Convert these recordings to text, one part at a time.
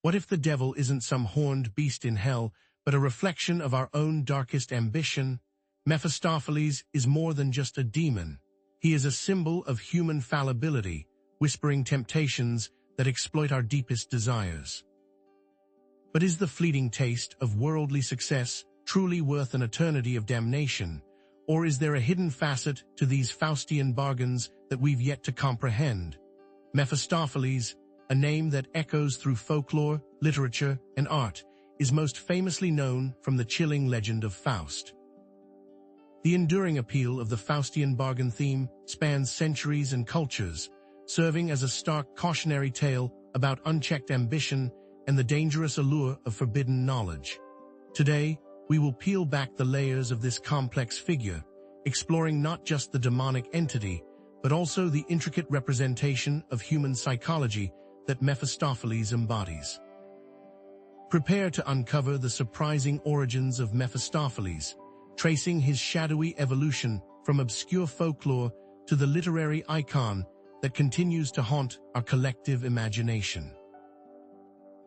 What if the devil isn't some horned beast in hell, but a reflection of our own darkest ambition? Mephistopheles is more than just a demon. He is a symbol of human fallibility, whispering temptations that exploit our deepest desires. But is the fleeting taste of worldly success truly worth an eternity of damnation? Or is there a hidden facet to these Faustian bargains that we've yet to comprehend? Mephistopheles, a name that echoes through folklore, literature, and art, is most famously known from the chilling legend of Faust. The enduring appeal of the Faustian bargain theme spans centuries and cultures, serving as a stark cautionary tale about unchecked ambition and the dangerous allure of forbidden knowledge. Today, we will peel back the layers of this complex figure, exploring not just the demonic entity, but also the intricate representation of human psychology that Mephistopheles embodies. Prepare to uncover the surprising origins of Mephistopheles, tracing his shadowy evolution from obscure folklore to the literary icon that continues to haunt our collective imagination.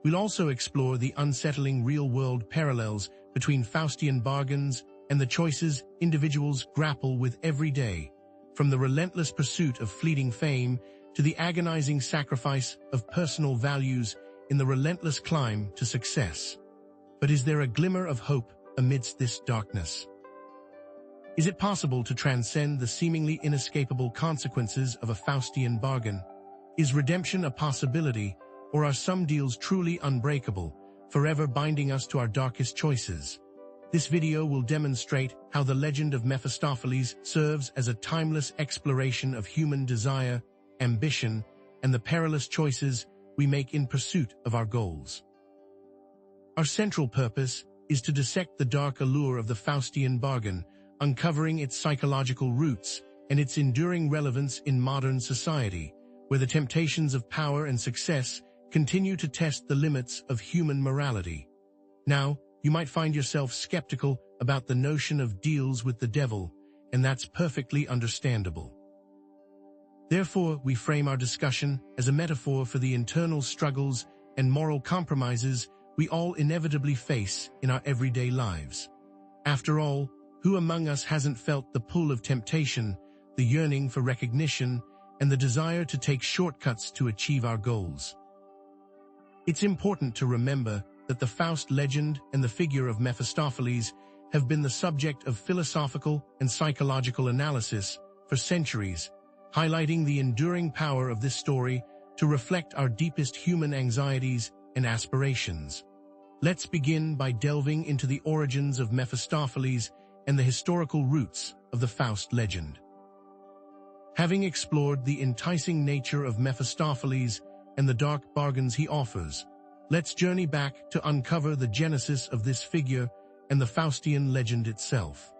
We'll also explore the unsettling real-world parallels between Faustian bargains and the choices individuals grapple with every day, from the relentless pursuit of fleeting fame to the agonizing sacrifice of personal values in the relentless climb to success. But is there a glimmer of hope amidst this darkness? Is it possible to transcend the seemingly inescapable consequences of a Faustian bargain? Is redemption a possibility, or are some deals truly unbreakable, forever binding us to our darkest choices? This video will demonstrate how the legend of Mephistopheles serves as a timeless exploration of human desire, ambition, and the perilous choices we make in pursuit of our goals. Our central purpose is to dissect the dark allure of the Faustian bargain, uncovering its psychological roots and its enduring relevance in modern society, where the temptations of power and success continue to test the limits of human morality. Now, you might find yourself skeptical about the notion of deals with the devil, and that's perfectly understandable. Therefore, we frame our discussion as a metaphor for the internal struggles and moral compromises we all inevitably face in our everyday lives. After all, who among us hasn't felt the pull of temptation, the yearning for recognition, and the desire to take shortcuts to achieve our goals? It's important to remember that the Faust legend and the figure of Mephistopheles have been the subject of philosophical and psychological analysis for centuries, highlighting the enduring power of this story to reflect our deepest human anxieties and aspirations. Let's begin by delving into the origins of Mephistopheles and the historical roots of the Faust legend. Having explored the enticing nature of Mephistopheles and the dark bargains he offers, let's journey back to uncover the genesis of this figure and the Faustian legend itself.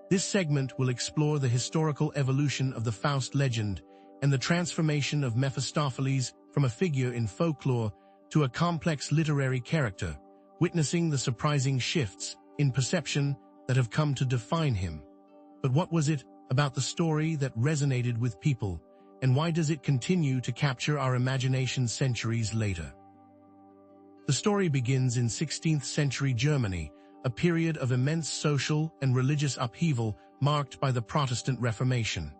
This segment will explore the historical evolution of the Faust legend and the transformation of Mephistopheles from a figure in folklore to a complex literary character, witnessing the surprising shifts in perception that have come to define him. But what was it about the story that resonated with people, and why does it continue to capture our imagination centuries later? The story begins in 16th century Germany, a period of immense social and religious upheaval marked by the Protestant Reformation.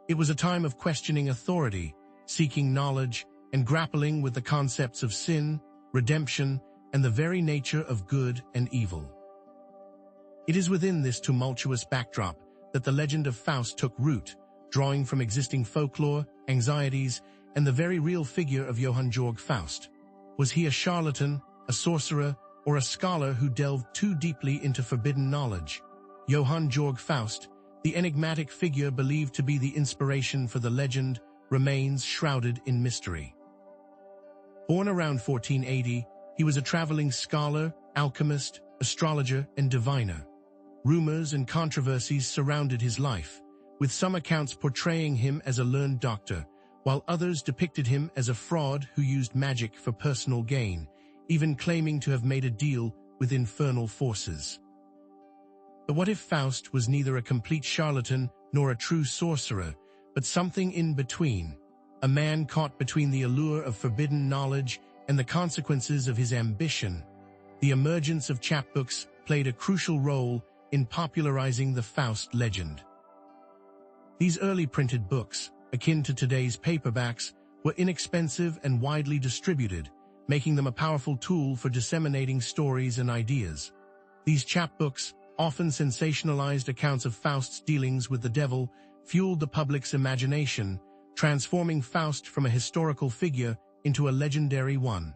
It was a time of questioning authority, seeking knowledge, and grappling with the concepts of sin, redemption, and the very nature of good and evil. It is within this tumultuous backdrop that the legend of Faust took root, drawing from existing folklore, anxieties, and the very real figure of Johann Georg Faust. Was he a charlatan, a sorcerer, or a scholar who delved too deeply into forbidden knowledge? Johann Georg Faust, the enigmatic figure believed to be the inspiration for the legend, remains shrouded in mystery. Born around 1480, he was a traveling scholar, alchemist, astrologer, and diviner. Rumors and controversies surrounded his life, with some accounts portraying him as a learned doctor, while others depicted him as a fraud who used magic for personal gain, even claiming to have made a deal with infernal forces. But what if Faust was neither a complete charlatan nor a true sorcerer, but something in between, a man caught between the allure of forbidden knowledge and the consequences of his ambition, the emergence of chapbooks played a crucial role in popularizing the Faust legend. These early printed books, akin to today's paperbacks, were inexpensive and widely distributed, making them a powerful tool for disseminating stories and ideas. These chapbooks, often sensationalized accounts of Faust's dealings with the devil, fueled the public's imagination, transforming Faust from a historical figure into a legendary one.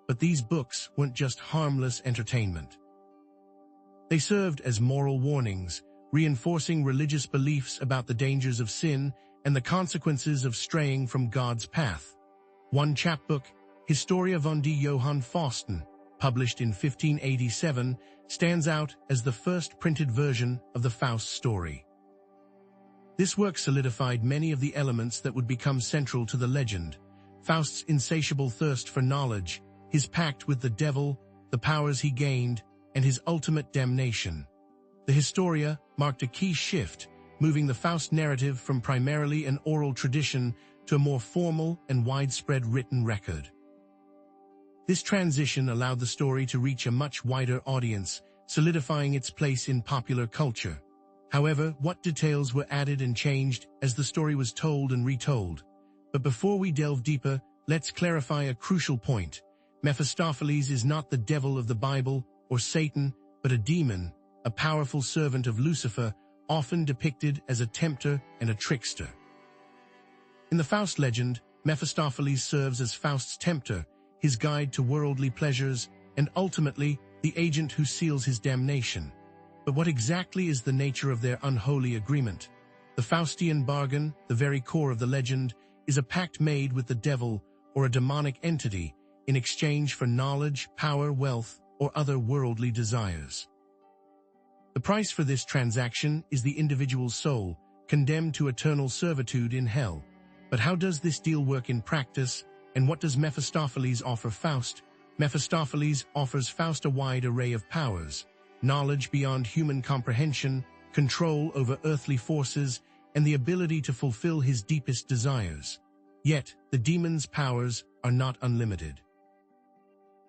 But these books weren't just harmless entertainment. They served as moral warnings, reinforcing religious beliefs about the dangers of sin and the consequences of straying from God's path. One chapbook, Historia von die Johann Fausten, published in 1587, stands out as the first printed version of the Faust story. This work solidified many of the elements that would become central to the legend: Faust's insatiable thirst for knowledge, his pact with the devil, the powers he gained, and his ultimate damnation. The Historia marked a key shift, moving the Faust narrative from primarily an oral tradition to a more formal and widespread written record. This transition allowed the story to reach a much wider audience, solidifying its place in popular culture. However, what details were added and changed as the story was told and retold? But before we delve deeper, let's clarify a crucial point. Mephistopheles is not the devil of the Bible or Satan, but a demon, a powerful servant of Lucifer, often depicted as a tempter and a trickster. In the Faust legend, Mephistopheles serves as Faust's tempter, his guide to worldly pleasures, and ultimately, the agent who seals his damnation. But what exactly is the nature of their unholy agreement? The Faustian bargain, the very core of the legend, is a pact made with the devil or a demonic entity in exchange for knowledge, power, wealth, or other worldly desires. The price for this transaction is the individual's soul, condemned to eternal servitude in hell. But how does this deal work in practice, and what does Mephistopheles offer Faust? Mephistopheles offers Faust a wide array of powers: knowledge beyond human comprehension, control over earthly forces, and the ability to fulfill his deepest desires. Yet, the demon's powers are not unlimited.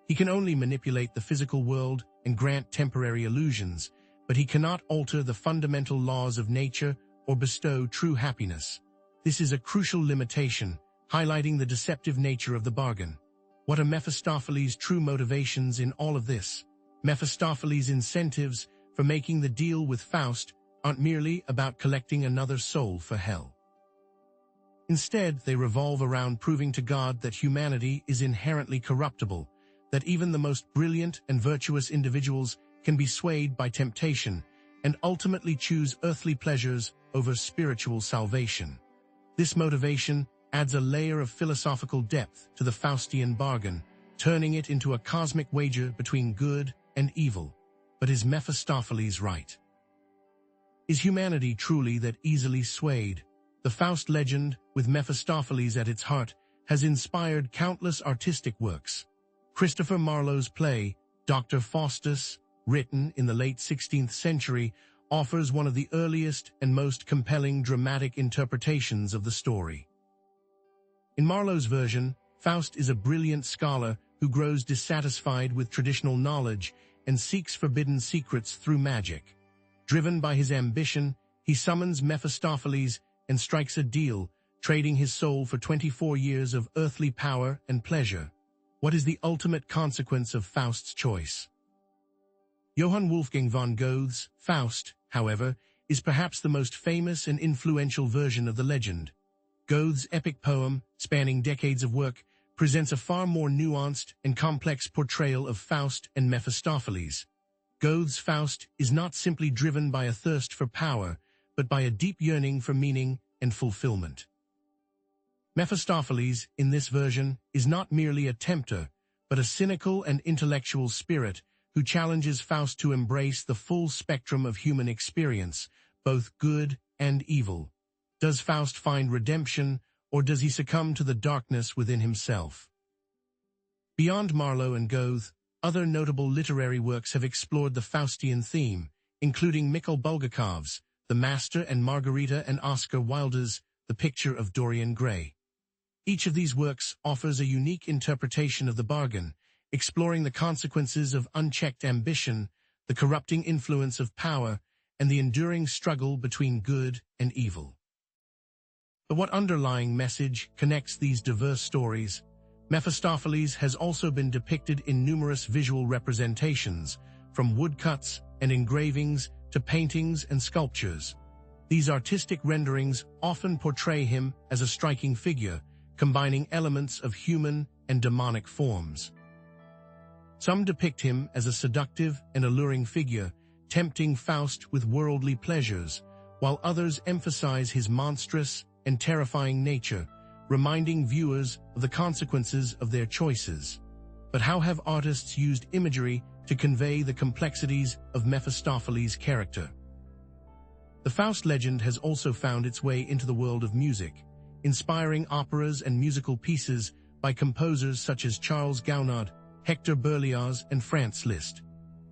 He can only manipulate the physical world and grant temporary illusions, but he cannot alter the fundamental laws of nature or bestow true happiness. This is a crucial limitation, highlighting the deceptive nature of the bargain. What are Mephistopheles' true motivations in all of this? Mephistopheles' incentives for making the deal with Faust aren't merely about collecting another soul for hell. Instead, they revolve around proving to God that humanity is inherently corruptible, that even the most brilliant and virtuous individuals can be swayed by temptation and ultimately choose earthly pleasures over spiritual salvation. This motivation adds a layer of philosophical depth to the Faustian bargain, turning it into a cosmic wager between good and evil. But is Mephistopheles right? Is humanity truly that easily swayed? The Faust legend, with Mephistopheles at its heart, has inspired countless artistic works. Christopher Marlowe's play, Dr. Faustus, written in the late 16th century, offers one of the earliest and most compelling dramatic interpretations of the story. In Marlowe's version, Faust is a brilliant scholar who grows dissatisfied with traditional knowledge and seeks forbidden secrets through magic. Driven by his ambition, he summons Mephistopheles and strikes a deal, trading his soul for 24 years of earthly power and pleasure. What is the ultimate consequence of Faust's choice? Johann Wolfgang von Goethe's Faust, however, is perhaps the most famous and influential version of the legend. Goethe's epic poem, spanning decades of work, presents a far more nuanced and complex portrayal of Faust and Mephistopheles. Goethe's Faust is not simply driven by a thirst for power, but by a deep yearning for meaning and fulfillment. Mephistopheles, in this version, is not merely a tempter, but a cynical and intellectual spirit who challenges Faust to embrace the full spectrum of human experience, both good and evil. Does Faust find redemption, or does he succumb to the darkness within himself? Beyond Marlowe and Goethe, other notable literary works have explored the Faustian theme, including Mikhail Bulgakov's The Master and Margarita and Oscar Wilde's The Picture of Dorian Gray. Each of these works offers a unique interpretation of the bargain, exploring the consequences of unchecked ambition, the corrupting influence of power, and the enduring struggle between good and evil. But what underlying message connects these diverse stories? Mephistopheles has also been depicted in numerous visual representations, from woodcuts and engravings to paintings and sculptures. These artistic renderings often portray him as a striking figure, combining elements of human and demonic forms. Some depict him as a seductive and alluring figure, tempting Faust with worldly pleasures, while others emphasize his monstrous and terrifying nature, reminding viewers of the consequences of their choices. But how have artists used imagery to convey the complexities of Mephistopheles' character? The Faust legend has also found its way into the world of music, inspiring operas and musical pieces by composers such as Charles Gounod, Hector Berlioz, and Franz Liszt.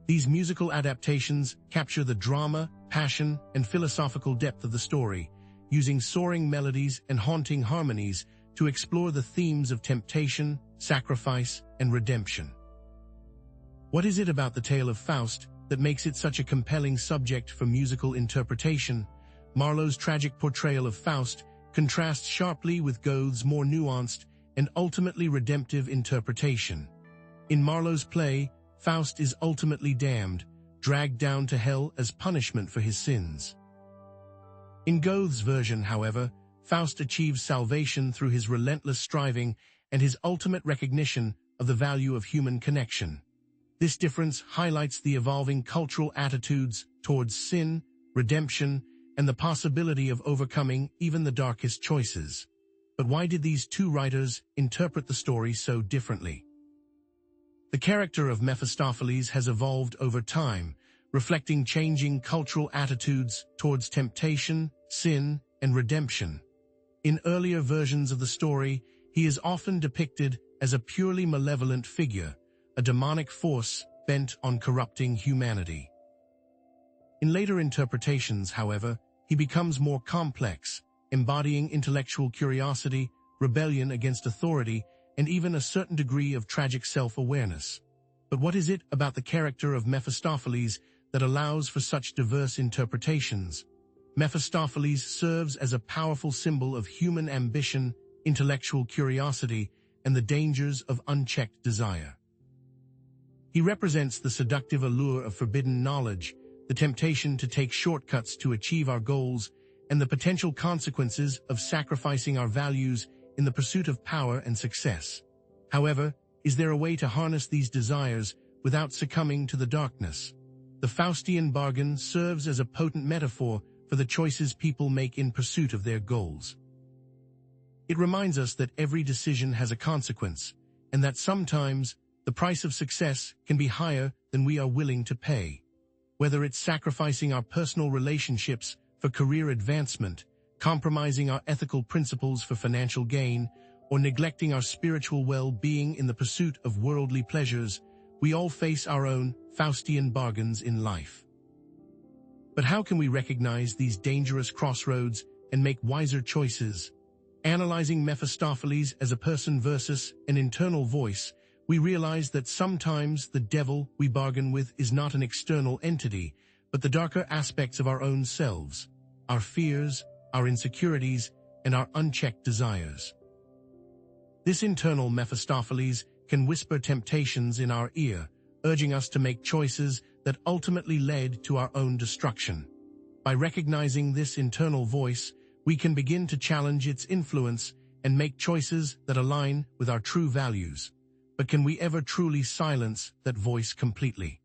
These musical adaptations capture the drama, passion, and philosophical depth of the story, using soaring melodies and haunting harmonies to explore the themes of temptation, sacrifice, and redemption. What is it about the tale of Faust that makes it such a compelling subject for musical interpretation? Marlowe's tragic portrayal of Faust contrasts sharply with Goethe's more nuanced and ultimately redemptive interpretation. In Marlowe's play, Faust is ultimately damned, dragged down to hell as punishment for his sins. In Goethe's version, however, Faust achieves salvation through his relentless striving and his ultimate recognition of the value of human connection. This difference highlights the evolving cultural attitudes towards sin, redemption, and the possibility of overcoming even the darkest choices. But why did these two writers interpret the story so differently? The character of Mephistopheles has evolved over time, reflecting changing cultural attitudes towards temptation, sin, and redemption. In earlier versions of the story, he is often depicted as a purely malevolent figure, a demonic force bent on corrupting humanity. In later interpretations, however, he becomes more complex, embodying intellectual curiosity, rebellion against authority, and even a certain degree of tragic self-awareness. But what is it about the character of Mephistopheles that allows for such diverse interpretations? Mephistopheles serves as a powerful symbol of human ambition, intellectual curiosity, and the dangers of unchecked desire. He represents the seductive allure of forbidden knowledge, the temptation to take shortcuts to achieve our goals, and the potential consequences of sacrificing our values in the pursuit of power and success. However, is there a way to harness these desires without succumbing to the darkness? The Faustian bargain serves as a potent metaphor for the choices people make in pursuit of their goals. It reminds us that every decision has a consequence, and that sometimes the price of success can be higher than we are willing to pay. Whether it's sacrificing our personal relationships for career advancement, compromising our ethical principles for financial gain, or neglecting our spiritual well-being in the pursuit of worldly pleasures, we all face our own Faustian bargains in life. But how can we recognize these dangerous crossroads and make wiser choices? Analyzing Mephistopheles as a person versus an internal voice, we realize that sometimes the devil we bargain with is not an external entity, but the darker aspects of our own selves, our fears, our insecurities, and our unchecked desires. This internal Mephistopheles can whisper temptations in our ear, urging us to make choices that ultimately led to our own destruction. By recognizing this internal voice, we can begin to challenge its influence and make choices that align with our true values. But can we ever truly silence that voice completely?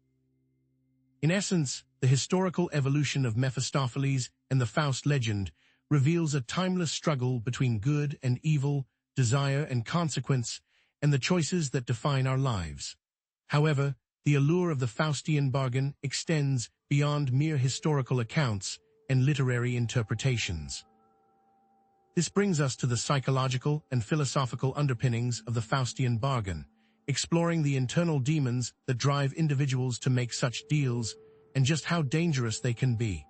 In essence, the historical evolution of Mephistopheles and the Faust legend reveals a timeless struggle between good and evil, desire and consequence, and the choices that define our lives. However, the allure of the Faustian bargain extends beyond mere historical accounts and literary interpretations. This brings us to the psychological and philosophical underpinnings of the Faustian bargain, exploring the internal demons that drive individuals to make such deals and just how dangerous they can be.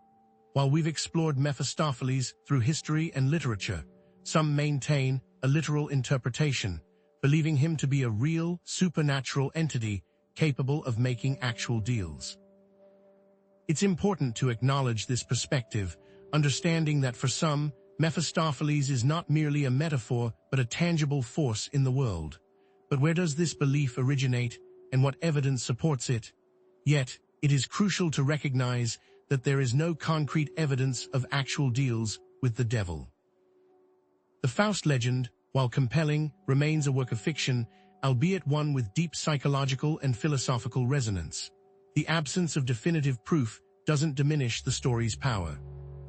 While we've explored Mephistopheles through history and literature, some maintain a literal interpretation, believing him to be a real, supernatural entity capable of making actual deals. It's important to acknowledge this perspective, understanding that for some, Mephistopheles is not merely a metaphor but a tangible force in the world. But where does this belief originate, and what evidence supports it? Yet, it is crucial to recognize that there is no concrete evidence of actual deals with the devil. The Faust legend, while compelling, remains a work of fiction, albeit one with deep psychological and philosophical resonance. The absence of definitive proof doesn't diminish the story's power.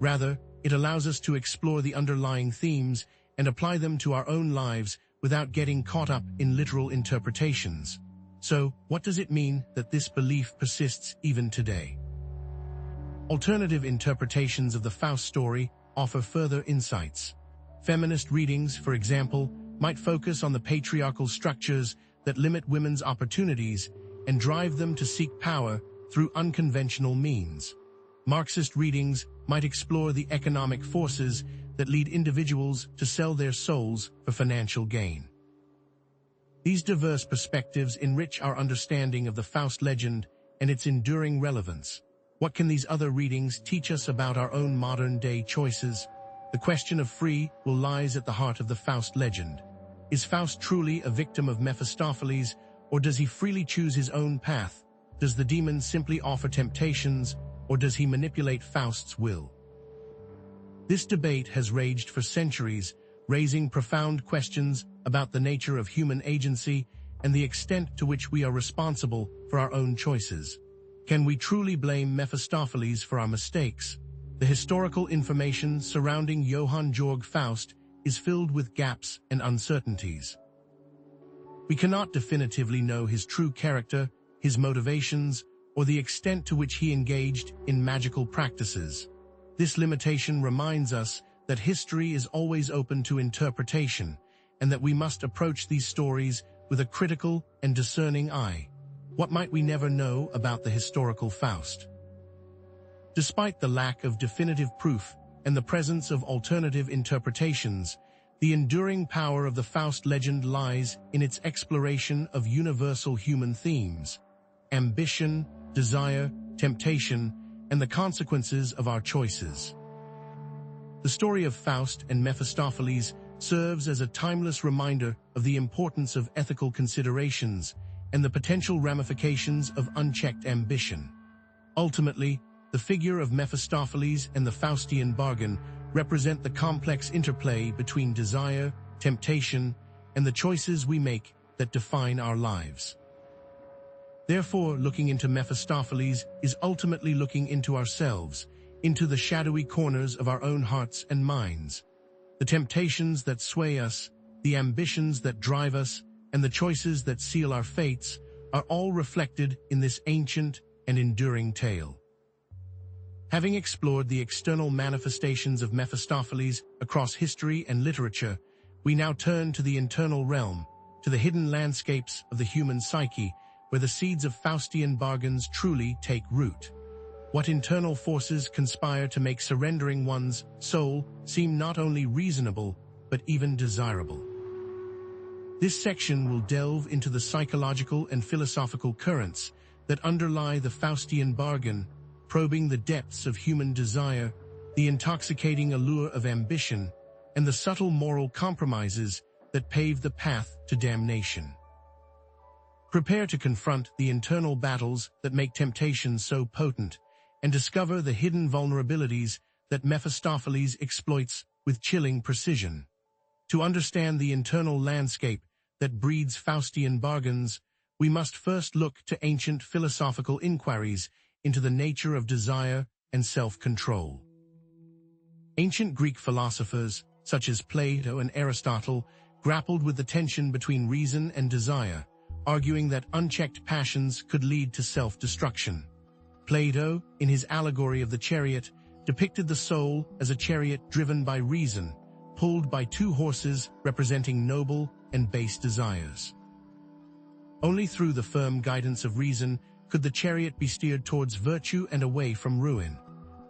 Rather, it allows us to explore the underlying themes and apply them to our own lives without getting caught up in literal interpretations. So, what does it mean that this belief persists even today? Alternative interpretations of the Faust story offer further insights. Feminist readings, for example, might focus on the patriarchal structures that limit women's opportunities and drive them to seek power through unconventional means. Marxist readings might explore the economic forces that lead individuals to sell their souls for financial gain. These diverse perspectives enrich our understanding of the Faust legend and its enduring relevance. What can these other readings teach us about our own modern-day choices? The question of free will lies at the heart of the Faust legend. Is Faust truly a victim of Mephistopheles, or does he freely choose his own path? Does the demon simply offer temptations, or does he manipulate Faust's will? This debate has raged for centuries, raising profound questions about the nature of human agency and the extent to which we are responsible for our own choices. Can we truly blame Mephistopheles for our mistakes? The historical information surrounding Johann Georg Faust is filled with gaps and uncertainties. We cannot definitively know his true character, his motivations, or the extent to which he engaged in magical practices. This limitation reminds us that history is always open to interpretation, and that we must approach these stories with a critical and discerning eye. What might we never know about the historical Faust? Despite the lack of definitive proof and the presence of alternative interpretations, the enduring power of the Faust legend lies in its exploration of universal human themes: ambition, desire, temptation, and the consequences of our choices. The story of Faust and Mephistopheles serves as a timeless reminder of the importance of ethical considerations and the potential ramifications of unchecked ambition. Ultimately, the figure of Mephistopheles and the Faustian bargain represent the complex interplay between desire, temptation, and the choices we make that define our lives. Therefore, looking into Mephistopheles is ultimately looking into ourselves, into the shadowy corners of our own hearts and minds. The temptations that sway us, the ambitions that drive us, and the choices that seal our fates are all reflected in this ancient and enduring tale. Having explored the external manifestations of Mephistopheles across history and literature, we now turn to the internal realm, to the hidden landscapes of the human psyche, where the seeds of Faustian bargains truly take root. What internal forces conspire to make surrendering one's soul seem not only reasonable, but even desirable? This section will delve into the psychological and philosophical currents that underlie the Faustian bargain, probing the depths of human desire, the intoxicating allure of ambition, and the subtle moral compromises that pave the path to damnation. Prepare to confront the internal battles that make temptation so potent, and discover the hidden vulnerabilities that Mephistopheles exploits with chilling precision. To understand the internal landscape that breeds Faustian bargains, we must first look to ancient philosophical inquiries into the nature of desire and self-control. Ancient Greek philosophers, such as Plato and Aristotle, grappled with the tension between reason and desire, arguing that unchecked passions could lead to self-destruction. Plato, in his allegory of the chariot, depicted the soul as a chariot driven by reason, pulled by two horses representing noble and base desires. Only through the firm guidance of reason could the chariot be steered towards virtue and away from ruin.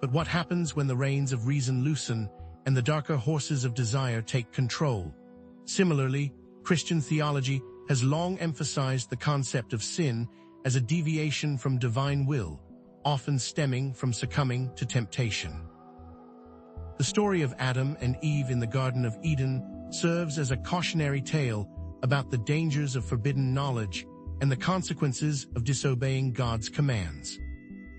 But what happens when the reins of reason loosen and the darker horses of desire take control? Similarly, Christian theology has long emphasized the concept of sin as a deviation from divine will, often stemming from succumbing to temptation. The story of Adam and Eve in the Garden of Eden serves as a cautionary tale about the dangers of forbidden knowledge and the consequences of disobeying God's commands.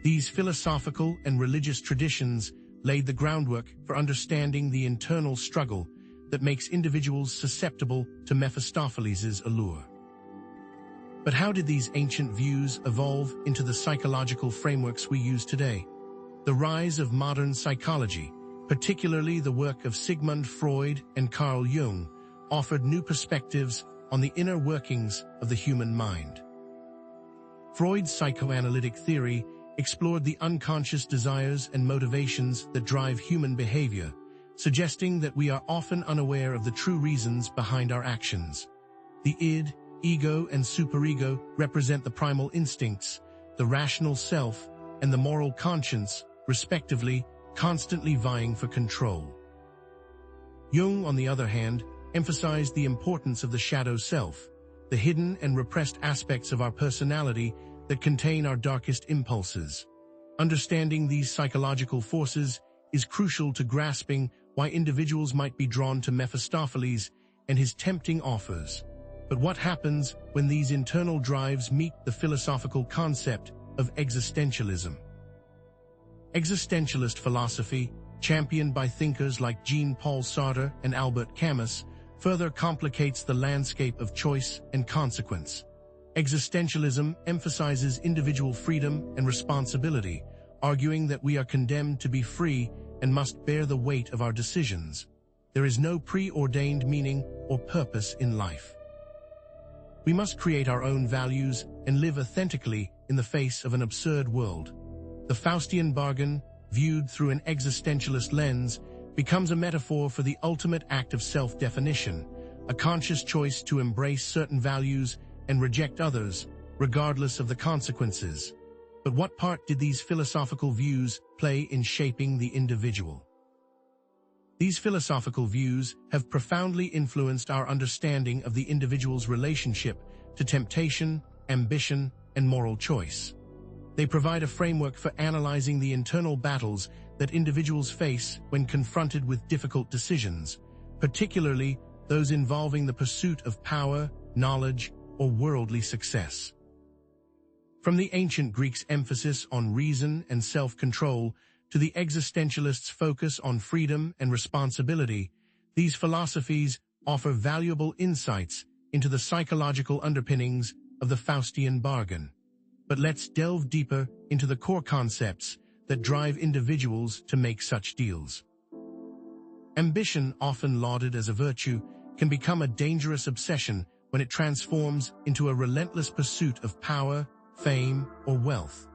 These philosophical and religious traditions laid the groundwork for understanding the internal struggle that makes individuals susceptible to Mephistopheles' allure. But how did these ancient views evolve into the psychological frameworks we use today? The rise of modern psychology, particularly the work of Sigmund Freud and Carl Jung, offered new perspectives on the inner workings of the human mind. Freud's psychoanalytic theory explored the unconscious desires and motivations that drive human behavior, suggesting that we are often unaware of the true reasons behind our actions. The id, ego, and superego represent the primal instincts, the rational self, and the moral conscience, respectively, constantly vying for control. Jung, on the other hand, emphasized the importance of the shadow self, the hidden and repressed aspects of our personality that contain our darkest impulses. Understanding these psychological forces is crucial to grasping why individuals might be drawn to Mephistopheles and his tempting offers. But what happens when these internal drives meet the philosophical concept of existentialism? Existentialist philosophy, championed by thinkers like Jean-Paul Sartre and Albert Camus, further complicates the landscape of choice and consequence. Existentialism emphasizes individual freedom and responsibility, arguing that we are condemned to be free and must bear the weight of our decisions. There is no preordained meaning or purpose in life. We must create our own values and live authentically in the face of an absurd world. The Faustian bargain, viewed through an existentialist lens, becomes a metaphor for the ultimate act of self-definition, a conscious choice to embrace certain values and reject others, regardless of the consequences. But what part did these philosophical views play in shaping the individual? These philosophical views have profoundly influenced our understanding of the individual's relationship to temptation, ambition, and moral choice. They provide a framework for analyzing the internal battles that individuals face when confronted with difficult decisions, particularly those involving the pursuit of power, knowledge, or worldly success. From the ancient Greeks' emphasis on reason and self-control to the existentialists' focus on freedom and responsibility, these philosophies offer valuable insights into the psychological underpinnings of the Faustian bargain. But let's delve deeper into the core concepts that drive individuals to make such deals. Ambition, often lauded as a virtue, can become a dangerous obsession when it transforms into a relentless pursuit of power, fame, or wealth.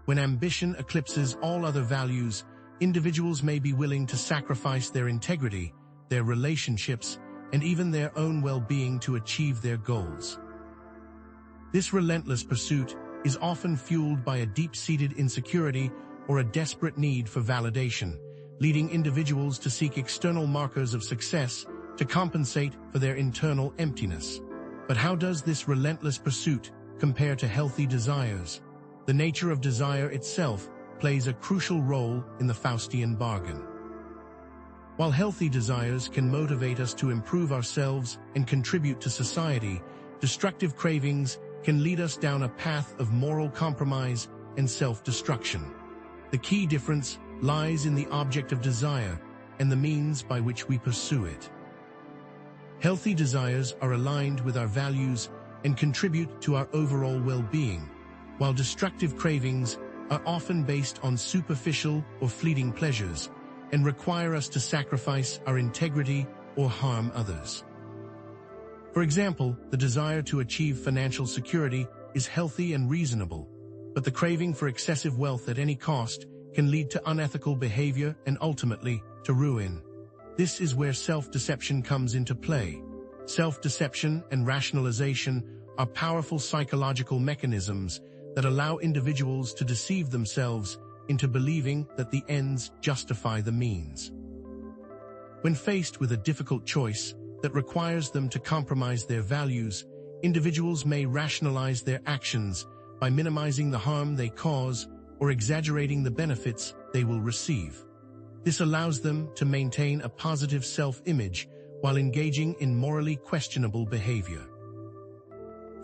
When ambition eclipses all other values, individuals may be willing to sacrifice their integrity, their relationships, and even their own well-being to achieve their goals. This relentless pursuit is often fueled by a deep-seated insecurity or a desperate need for validation, leading individuals to seek external markers of success to compensate for their internal emptiness. But how does this relentless pursuit compare to healthy desires? The nature of desire itself plays a crucial role in the Faustian bargain. While healthy desires can motivate us to improve ourselves and contribute to society, destructive cravings can lead us down a path of moral compromise and self-destruction. The key difference lies in the object of desire and the means by which we pursue it. Healthy desires are aligned with our values and contribute to our overall well-being, while destructive cravings are often based on superficial or fleeting pleasures and require us to sacrifice our integrity or harm others. For example, the desire to achieve financial security is healthy and reasonable, but the craving for excessive wealth at any cost can lead to unethical behavior and ultimately to ruin. This is where self-deception comes into play. Self-deception and rationalization are powerful psychological mechanisms that allow individuals to deceive themselves into believing that the ends justify the means. When faced with a difficult choice, that requires them to compromise their values, individuals may rationalize their actions by minimizing the harm they cause or exaggerating the benefits they will receive. This allows them to maintain a positive self-image while engaging in morally questionable behavior.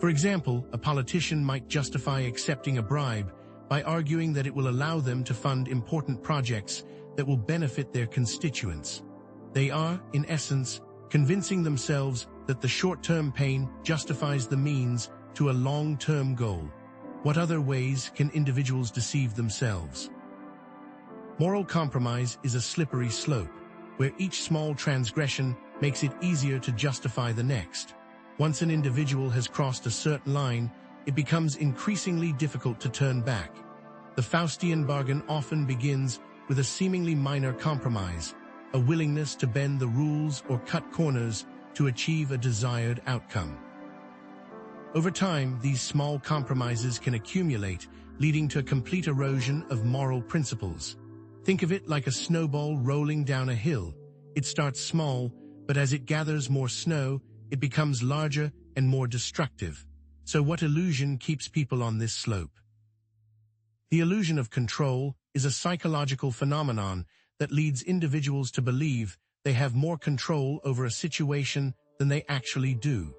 For example, a politician might justify accepting a bribe by arguing that it will allow them to fund important projects that will benefit their constituents. They are, in essence, convincing themselves that the short-term pain justifies the means to a long-term goal. What other ways can individuals deceive themselves? Moral compromise is a slippery slope, where each small transgression makes it easier to justify the next. Once an individual has crossed a certain line, it becomes increasingly difficult to turn back. The Faustian bargain often begins with a seemingly minor compromise, a willingness to bend the rules or cut corners to achieve a desired outcome. Over time, these small compromises can accumulate, leading to a complete erosion of moral principles. Think of it like a snowball rolling down a hill. It starts small, but as it gathers more snow, it becomes larger and more destructive. So what illusion keeps people on this slope? The illusion of control is a psychological phenomenon that leads individuals to believe they have more control over a situation than they actually do.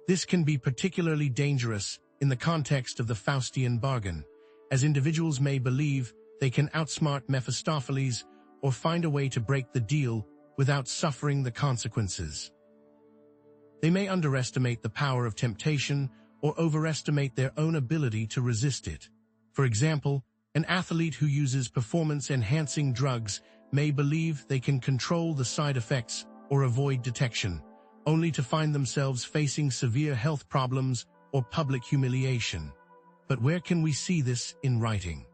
This can be particularly dangerous in the context of the Faustian bargain, as individuals may believe they can outsmart Mephistopheles or find a way to break the deal without suffering the consequences. They may underestimate the power of temptation or overestimate their own ability to resist it. For example, an athlete who uses performance-enhancing drugs may believe they can control the side effects or avoid detection, only to find themselves facing severe health problems or public humiliation. But where can we see this in writing?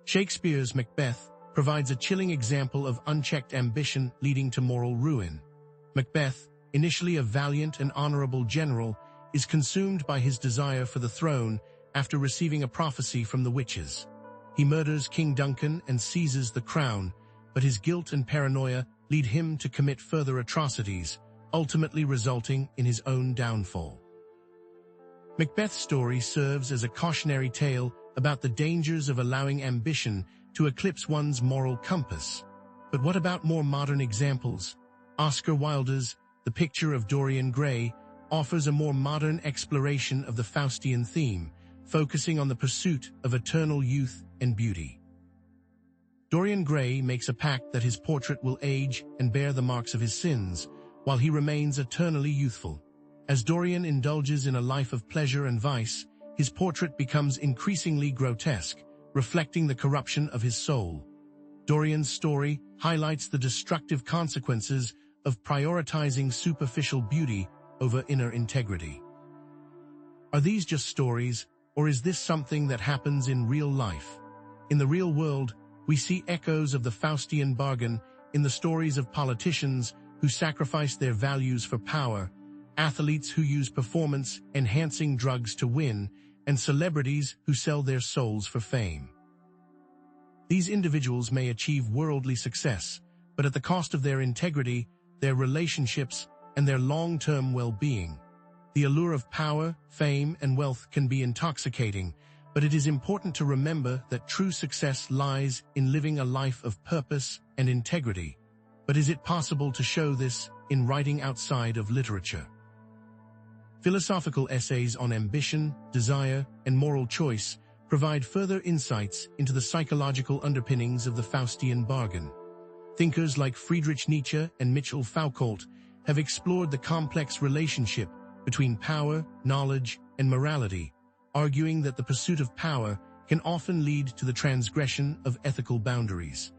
Shakespeare's Macbeth provides a chilling example of unchecked ambition leading to moral ruin. Macbeth, initially a valiant and honorable general, is consumed by his desire for the throne after receiving a prophecy from the witches. He murders King Duncan and seizes the crown, but his guilt and paranoia lead him to commit further atrocities, ultimately resulting in his own downfall. Macbeth's story serves as a cautionary tale about the dangers of allowing ambition to eclipse one's moral compass. But what about more modern examples? Oscar Wilde's The Picture of Dorian Gray offers a more modern exploration of the Faustian theme, focusing on the pursuit of eternal youth and beauty. Dorian Gray makes a pact that his portrait will age and bear the marks of his sins, while he remains eternally youthful. As Dorian indulges in a life of pleasure and vice, his portrait becomes increasingly grotesque, reflecting the corruption of his soul. Dorian's story highlights the destructive consequences of prioritizing superficial beauty over inner integrity. Are these just stories, or is this something that happens in real life? In the real world, we see echoes of the Faustian bargain in the stories of politicians who sacrifice their values for power, athletes who use performance-enhancing drugs to win, and celebrities who sell their souls for fame. These individuals may achieve worldly success, but at the cost of their integrity, their relationships, and their long-term well-being. The allure of power, fame, and wealth can be intoxicating, but it is important to remember that true success lies in living a life of purpose and integrity. But is it possible to show this in writing outside of literature? Philosophical essays on ambition, desire, and moral choice provide further insights into the psychological underpinnings of the Faustian bargain. Thinkers like Friedrich Nietzsche and Michel Foucault have explored the complex relationship between power, knowledge, and morality, arguing that the pursuit of power can often lead to the transgression of ethical boundaries.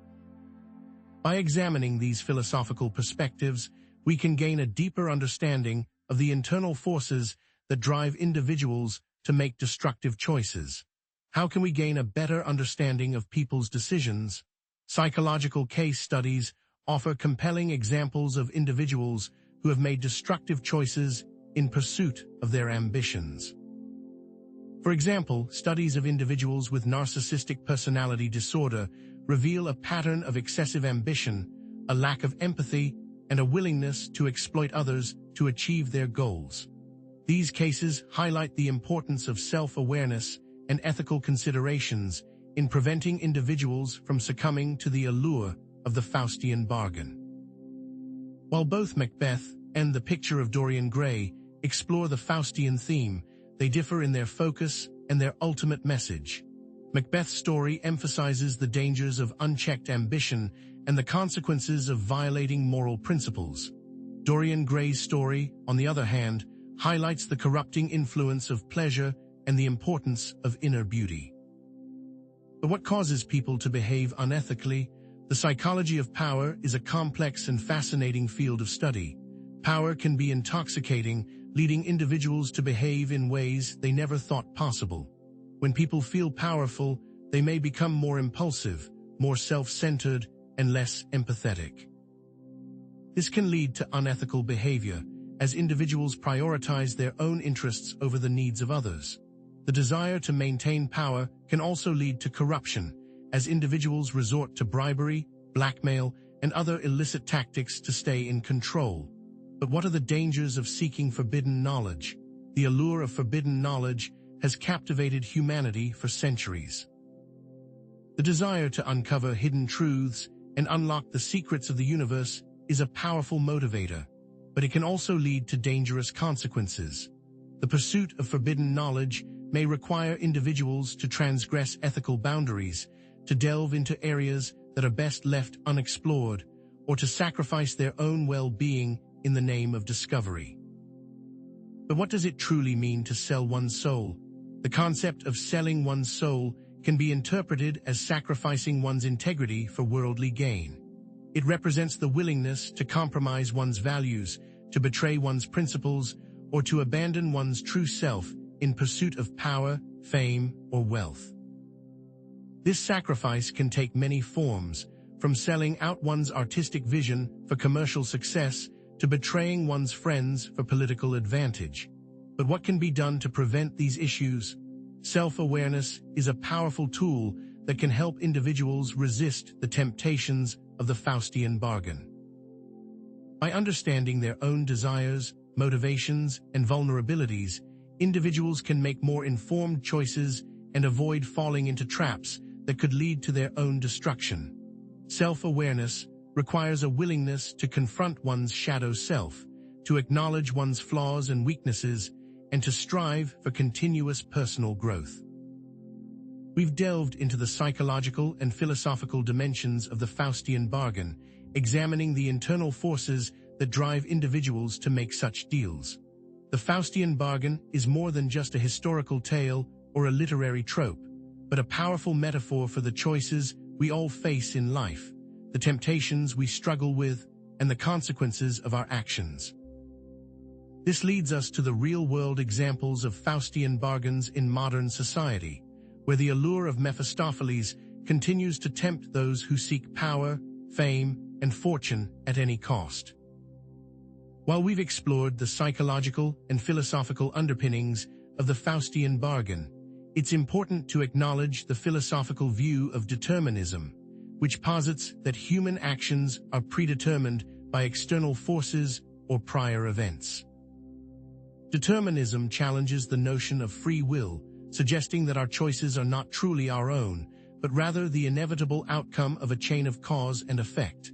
By examining these philosophical perspectives, we can gain a deeper understanding of the internal forces that drive individuals to make destructive choices. How can we gain a better understanding of people's decisions? Psychological case studies offer compelling examples of individuals who have made destructive choices in pursuit of their ambitions. For example, studies of individuals with narcissistic personality disorder reveal a pattern of excessive ambition, a lack of empathy, and a willingness to exploit others to achieve their goals. These cases highlight the importance of self-awareness and ethical considerations in preventing individuals from succumbing to the allure of the Faustian bargain. While both Macbeth and The Picture of Dorian Gray explore the Faustian theme, they differ in their focus and their ultimate message. Macbeth's story emphasizes the dangers of unchecked ambition and the consequences of violating moral principles. Dorian Gray's story, on the other hand, highlights the corrupting influence of pleasure and the importance of inner beauty. But what causes people to behave unethically? The psychology of power is a complex and fascinating field of study. Power can be intoxicating, leading individuals to behave in ways they never thought possible. When people feel powerful, they may become more impulsive, more self-centered, and less empathetic. This can lead to unethical behavior, as individuals prioritize their own interests over the needs of others. The desire to maintain power can also lead to corruption, as individuals resort to bribery, blackmail, and other illicit tactics to stay in control. But what are the dangers of seeking forbidden knowledge? The allure of forbidden knowledge has captivated humanity for centuries. The desire to uncover hidden truths and unlock the secrets of the universe is a powerful motivator, but it can also lead to dangerous consequences. The pursuit of forbidden knowledge may require individuals to transgress ethical boundaries, to delve into areas that are best left unexplored, or to sacrifice their own well-being in the name of discovery. But what does it truly mean to sell one's soul? The concept of selling one's soul can be interpreted as sacrificing one's integrity for worldly gain. It represents the willingness to compromise one's values, to betray one's principles, or to abandon one's true self in pursuit of power, fame, or wealth. This sacrifice can take many forms, from selling out one's artistic vision for commercial success to betraying one's friends for political advantage. But what can be done to prevent these issues? Self-awareness is a powerful tool that can help individuals resist the temptations of the Faustian bargain. By understanding their own desires, motivations, and vulnerabilities, individuals can make more informed choices and avoid falling into traps that could lead to their own destruction. Self-awareness requires a willingness to confront one's shadow self, to acknowledge one's flaws and weaknesses, and to strive for continuous personal growth. We've delved into the psychological and philosophical dimensions of the Faustian bargain, examining the internal forces that drive individuals to make such deals. The Faustian bargain is more than just a historical tale or a literary trope, but a powerful metaphor for the choices we all face in life, the temptations we struggle with, and the consequences of our actions. This leads us to the real-world examples of Faustian bargains in modern society, where the allure of Mephistopheles continues to tempt those who seek power, fame, and fortune at any cost. While we've explored the psychological and philosophical underpinnings of the Faustian bargain, it's important to acknowledge the philosophical view of determinism, which posits that human actions are predetermined by external forces or prior events. Determinism challenges the notion of free will, suggesting that our choices are not truly our own, but rather the inevitable outcome of a chain of cause and effect.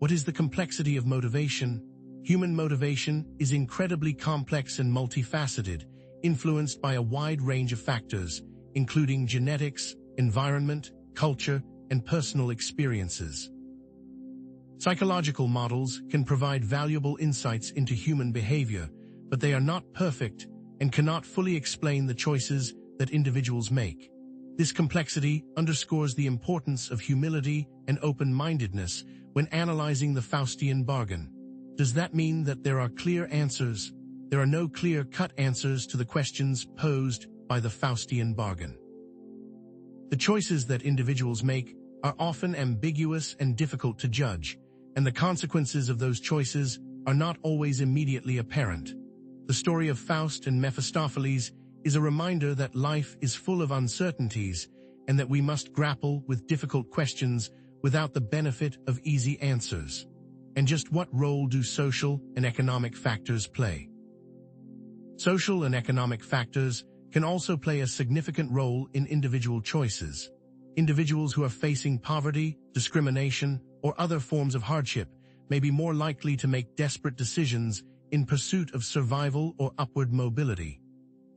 What is the complexity of motivation? Human motivation is incredibly complex and multifaceted, influenced by a wide range of factors, including genetics, environment, culture, and personal experiences. Psychological models can provide valuable insights into human behavior, but they are not perfect and cannot fully explain the choices that individuals make. This complexity underscores the importance of humility and open-mindedness when analyzing the Faustian bargain. Does that mean that there are clear answers? There are no clear-cut answers to the questions posed by the Faustian bargain. The choices that individuals make are often ambiguous and difficult to judge, and the consequences of those choices are not always immediately apparent. The story of Faust and Mephistopheles is a reminder that life is full of uncertainties and that we must grapple with difficult questions without the benefit of easy answers. And just what role do social and economic factors play? Social and economic factors can also play a significant role in individual choices. Individuals who are facing poverty, discrimination, or other forms of hardship may be more likely to make desperate decisions in pursuit of survival or upward mobility.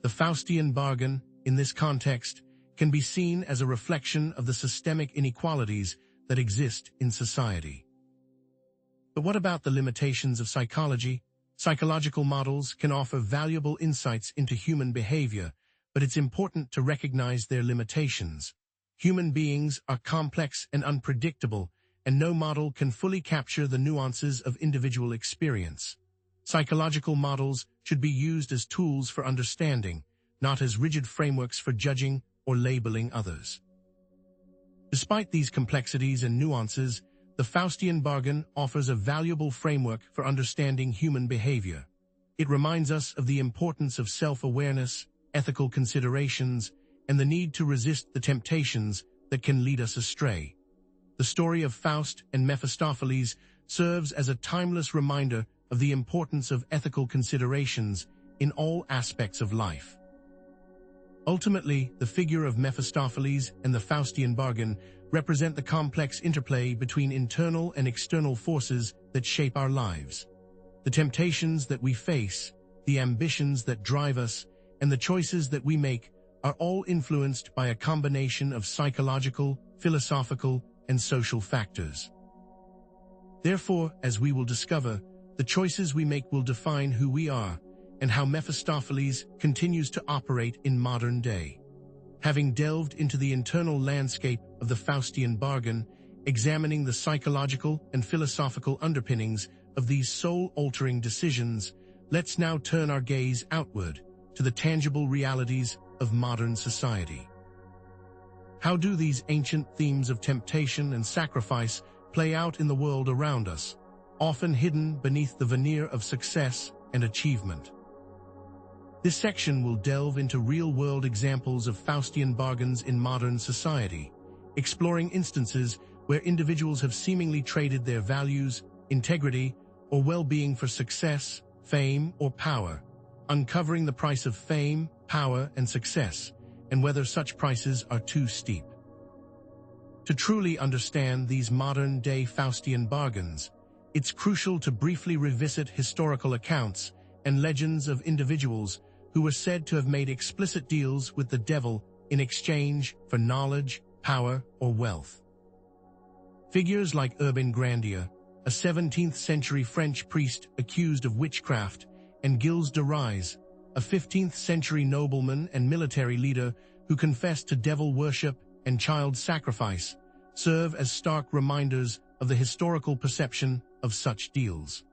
The Faustian bargain, in this context, can be seen as a reflection of the systemic inequalities that exist in society. But what about the limitations of psychology? Psychological models can offer valuable insights into human behavior, but it's important to recognize their limitations. Human beings are complex and unpredictable, and no model can fully capture the nuances of individual experience. Psychological models should be used as tools for understanding, not as rigid frameworks for judging or labeling others. Despite these complexities and nuances, the Faustian bargain offers a valuable framework for understanding human behavior. It reminds us of the importance of self-awareness, ethical considerations, and the need to resist the temptations that can lead us astray. The story of Faust and Mephistopheles serves as a timeless reminder of the importance of ethical considerations in all aspects of life. Ultimately, the figure of Mephistopheles and the Faustian bargain represent the complex interplay between internal and external forces that shape our lives. The temptations that we face, the ambitions that drive us, and the choices that we make are all influenced by a combination of psychological, philosophical, and social factors. Therefore, as we will discover, the choices we make will define who we are and how Mephistopheles continues to operate in modern day. Having delved into the internal landscape of the Faustian bargain, examining the psychological and philosophical underpinnings of these soul-altering decisions, let's now turn our gaze outward to the tangible realities of modern society. How do these ancient themes of temptation and sacrifice play out in the world around us, often hidden beneath the veneer of success and achievement? This section will delve into real-world examples of Faustian bargains in modern society, exploring instances where individuals have seemingly traded their values, integrity, or well-being for success, fame, or power, uncovering the price of fame, power, and success, and whether such prices are too steep. To truly understand these modern-day Faustian bargains, it's crucial to briefly revisit historical accounts and legends of individuals who were said to have made explicit deals with the devil in exchange for knowledge, power, or wealth. Figures like Urbain Grandier, a 17th-century French priest accused of witchcraft, and Gilles de Rais, a 15th-century nobleman and military leader who confessed to devil worship and child sacrifice, serve as stark reminders of the historical perception of such deals.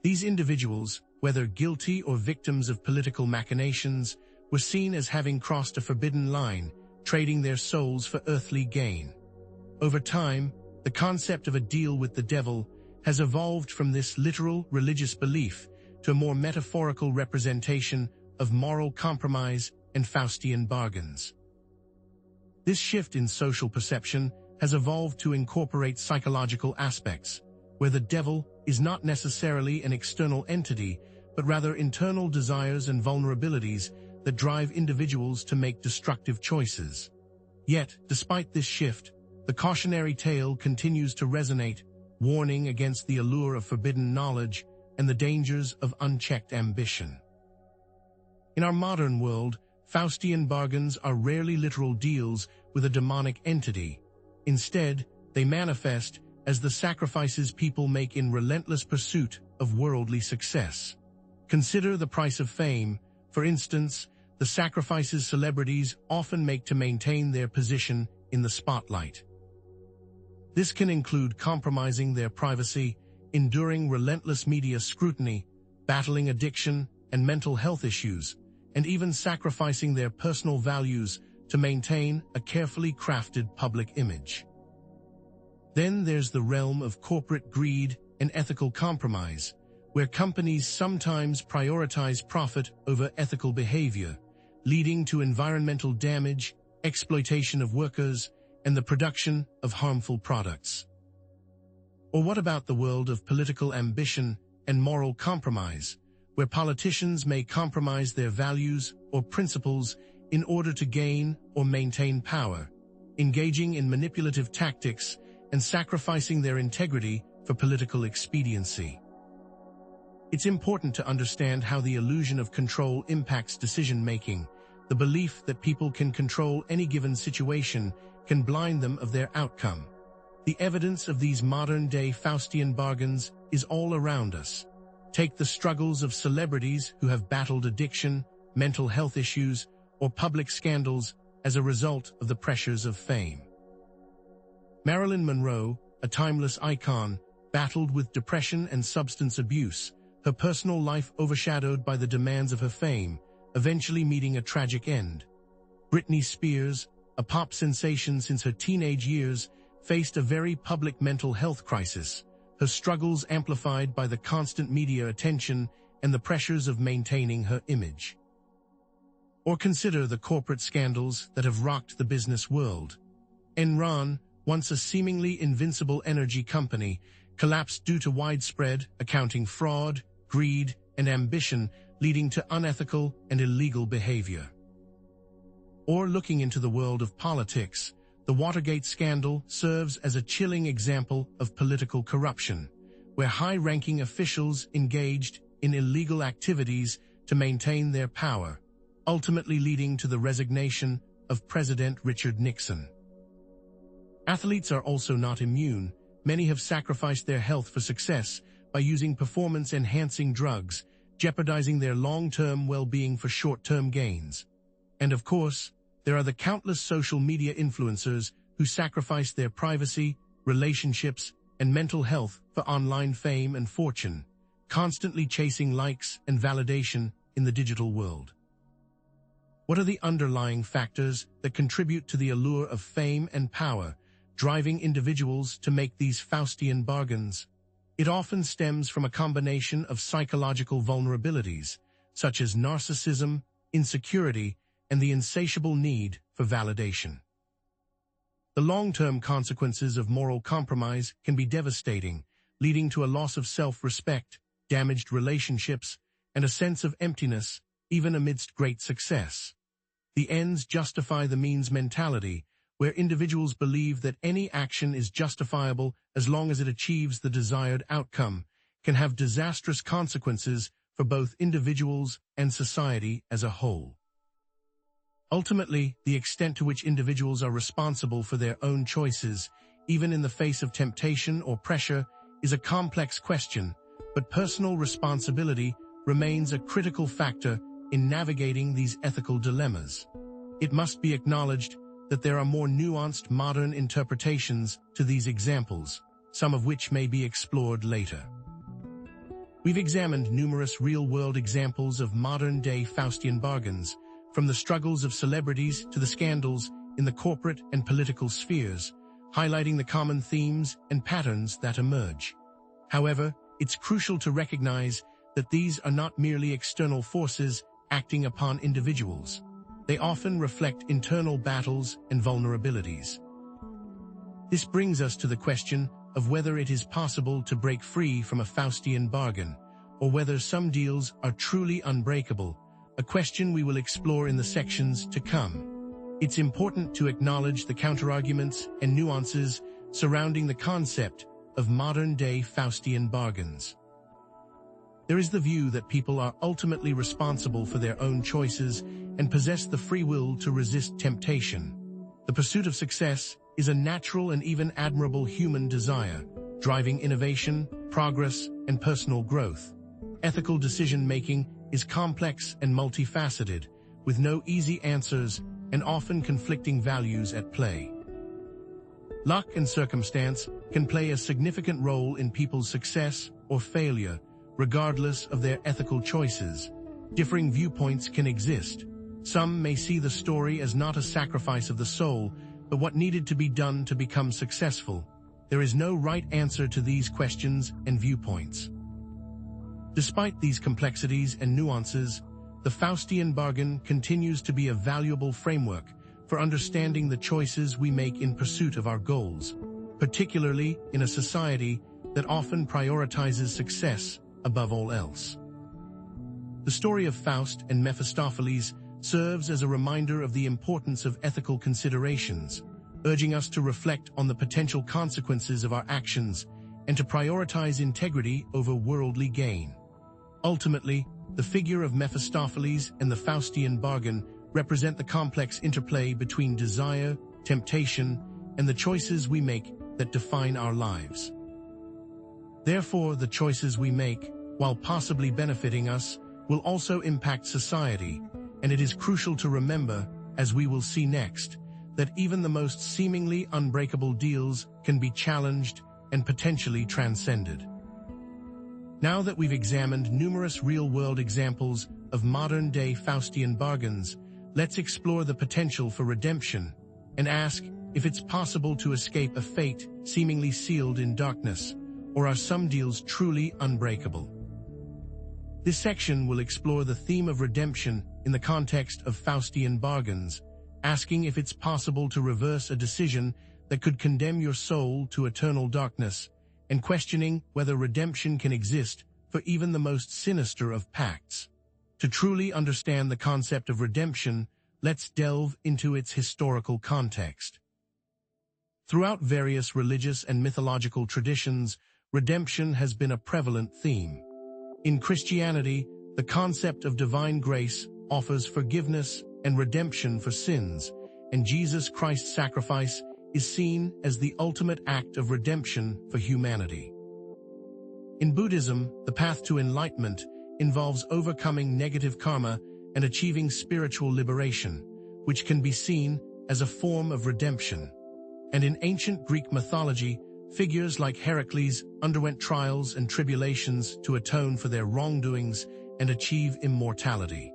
These individuals, whether guilty or victims of political machinations, were seen as having crossed a forbidden line, trading their souls for earthly gain. Over time, the concept of a deal with the devil has evolved from this literal religious belief to a more metaphorical representation of moral compromise and Faustian bargains. This shift in social perception has evolved to incorporate psychological aspects, where the devil is not necessarily an external entity, but rather internal desires and vulnerabilities that drive individuals to make destructive choices. Yet, despite this shift, the cautionary tale continues to resonate, warning against the allure of forbidden knowledge and the dangers of unchecked ambition. In our modern world, Faustian bargains are rarely literal deals with a demonic entity. Instead, they manifest as the sacrifices people make in relentless pursuit of worldly success. Consider the price of fame. For instance, the sacrifices celebrities often make to maintain their position in the spotlight. This can include compromising their privacy, enduring relentless media scrutiny, battling addiction and mental health issues, and even sacrificing their personal values to maintain a carefully crafted public image. Then there's the realm of corporate greed and ethical compromise, where companies sometimes prioritize profit over ethical behavior, leading to environmental damage, exploitation of workers, and the production of harmful products. Or what about the world of political ambition and moral compromise, where politicians may compromise their values or principles in order to gain or maintain power, engaging in manipulative tactics and sacrificing their integrity for political expediency? It's important to understand how the illusion of control impacts decision-making. The belief that people can control any given situation can blind them of their outcome. The evidence of these modern-day Faustian bargains is all around us. Take the struggles of celebrities who have battled addiction, mental health issues, or public scandals as a result of the pressures of fame. Marilyn Monroe, a timeless icon, battled with depression and substance abuse, her personal life overshadowed by the demands of her fame, eventually meeting a tragic end. Britney Spears, a pop sensation since her teenage years, faced a very public mental health crisis, her struggles amplified by the constant media attention and the pressures of maintaining her image. Or consider the corporate scandals that have rocked the business world. Enron, once a seemingly invincible energy company, collapsed due to widespread accounting fraud, greed, and ambition, leading to unethical and illegal behavior. Or looking into the world of politics, the Watergate scandal serves as a chilling example of political corruption, where high-ranking officials engaged in illegal activities to maintain their power, ultimately leading to the resignation of President Richard Nixon. Athletes are also not immune. Many have sacrificed their health for success by using performance-enhancing drugs, jeopardizing their long-term well-being for short-term gains. And of course, there are the countless social media influencers who sacrifice their privacy, relationships, and mental health for online fame and fortune, constantly chasing likes and validation in the digital world. What are the underlying factors that contribute to the allure of fame and power, driving individuals to make these Faustian bargains? It often stems from a combination of psychological vulnerabilities, such as narcissism, insecurity, and the insatiable need for validation. The long-term consequences of moral compromise can be devastating, leading to a loss of self-respect, damaged relationships, and a sense of emptiness, even amidst great success. The ends justify the means mentality, where individuals believe that any action is justifiable as long as it achieves the desired outcome, can have disastrous consequences for both individuals and society as a whole. Ultimately, the extent to which individuals are responsible for their own choices, even in the face of temptation or pressure, is a complex question, but personal responsibility remains a critical factor in navigating these ethical dilemmas. It must be acknowledged that there are more nuanced modern interpretations to these examples, some of which may be explored later. We've examined numerous real-world examples of modern-day Faustian bargains, from the struggles of celebrities to the scandals in the corporate and political spheres, highlighting the common themes and patterns that emerge. However, it's crucial to recognize that these are not merely external forces acting upon individuals. They often reflect internal battles and vulnerabilities. This brings us to the question of whether it is possible to break free from a Faustian bargain, or whether some deals are truly unbreakable, a question we will explore in the sections to come. It's important to acknowledge the counterarguments and nuances surrounding the concept of modern-day Faustian bargains. There is the view that people are ultimately responsible for their own choices and possess the free will to resist temptation. The pursuit of success is a natural and even admirable human desire, driving innovation, progress, and personal growth. Ethical decision-making is complex and multifaceted, with no easy answers and often conflicting values at play. Luck and circumstance can play a significant role in people's success or failure, regardless of their ethical choices. Differing viewpoints can exist. Some may see the story as not a sacrifice of the soul, but what needed to be done to become successful. There is no right answer to these questions and viewpoints. Despite these complexities and nuances, the Faustian bargain continues to be a valuable framework for understanding the choices we make in pursuit of our goals, particularly in a society that often prioritizes success above all else. The story of Faust and Mephistopheles serves as a reminder of the importance of ethical considerations, urging us to reflect on the potential consequences of our actions and to prioritize integrity over worldly gain. Ultimately, the figure of Mephistopheles and the Faustian bargain represent the complex interplay between desire, temptation, and the choices we make that define our lives. Therefore, the choices we make, while possibly benefiting us, will also impact society, and it is crucial to remember, as we will see next, that even the most seemingly unbreakable deals can be challenged and potentially transcended. Now that we've examined numerous real-world examples of modern-day Faustian bargains, let's explore the potential for redemption and ask if it's possible to escape a fate seemingly sealed in darkness, or are some deals truly unbreakable? This section will explore the theme of redemption in the context of Faustian bargains, asking if it's possible to reverse a decision that could condemn your soul to eternal darkness, and questioning whether redemption can exist for even the most sinister of pacts. To truly understand the concept of redemption, let's delve into its historical context. Throughout various religious and mythological traditions, redemption has been a prevalent theme. In Christianity, the concept of divine grace offers forgiveness and redemption for sins, and Jesus Christ's sacrifice is seen as the ultimate act of redemption for humanity. In Buddhism, the path to enlightenment involves overcoming negative karma and achieving spiritual liberation, which can be seen as a form of redemption. And in ancient Greek mythology, figures like Heracles underwent trials and tribulations to atone for their wrongdoings and achieve immortality.